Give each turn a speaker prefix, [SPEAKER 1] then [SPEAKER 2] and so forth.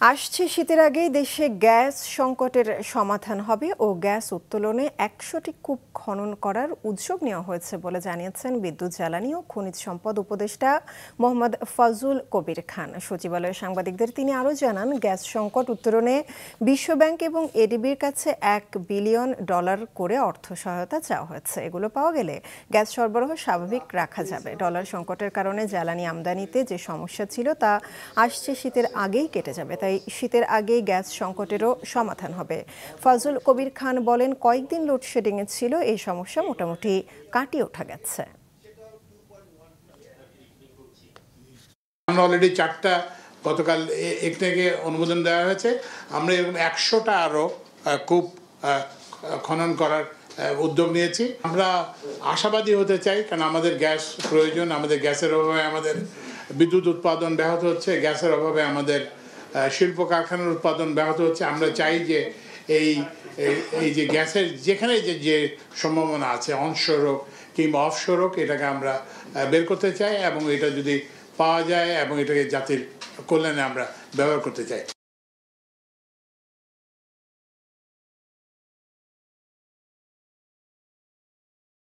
[SPEAKER 1] আসছে শীতের আগেই দেশে গ্যাস সংকটের সমাধান হবে ও গ্যাস উত্তোলনে ১০০টি কূপ খনন করার উদ্যোগ নেওয়া হয়েছে বলে জানিয়েছেন বিদ্যুৎ, জ্বালানি ও খনিজ সম্পদ উপদেষ্টা মোহাম্মদ ফজলুল কবির খান। সচিবালয়ে সাংবাদিকদের তিনি আরও জানান, গ্যাস সংকট উত্তরণে বিশ্বব্যাংক এবং এডিবির কাছে $1 বিলিয়ন করে অর্থ সহায়তা চাওয়া হয়েছে। এগুলো পাওয়া গেলে গ্যাস সরবরাহ স্বাভাবিক রাখা যাবে। ডলার সংকটের কারণে জ্বালানি আমদানিতে যে সমস্যা ছিল তা আসছে শীতের আগেই কেটে যাবে, তাই শীতের আগেই গ্যাস সংকটেরও সমাধান হবে। ফজল কবির খান বলেন, কয়েকদিন লোডশেডিংয়ে ছিল, এই সমস্যা মোটামুটি কাটিয়ে ওঠা গেছে।
[SPEAKER 2] আমরা অলরেডি 4টা গতকাল একটাকে অনুমোদন দেওয়া হয়েছে। আমরা এরকম 100টা আরও কূপ খনন করার উদ্যোগ নিয়েছি। আমরা আশাবাদী হতে চাই, কারণ আমাদের গ্যাস প্রয়োজন। আমাদের গ্যাসের অভাবে আমাদের বিদ্যুৎ উৎপাদন ব্যাহত হচ্ছে, গ্যাসের অভাবে আমাদের শিল্প কারখানার উৎপাদন ব্যাহত হচ্ছে। আমরা চাই যে এই যে গ্যাসের যেখানে যে সম্ভাবনা আছে, অনশোর হোক কিংবা অফশোর হোক, এটাকে আমরা বের করতে চাই এবং এটা যদি পাওয়া যায় এবং এটাকে জাতির কল্যাণে আমরা ব্যবহার করতে চাই।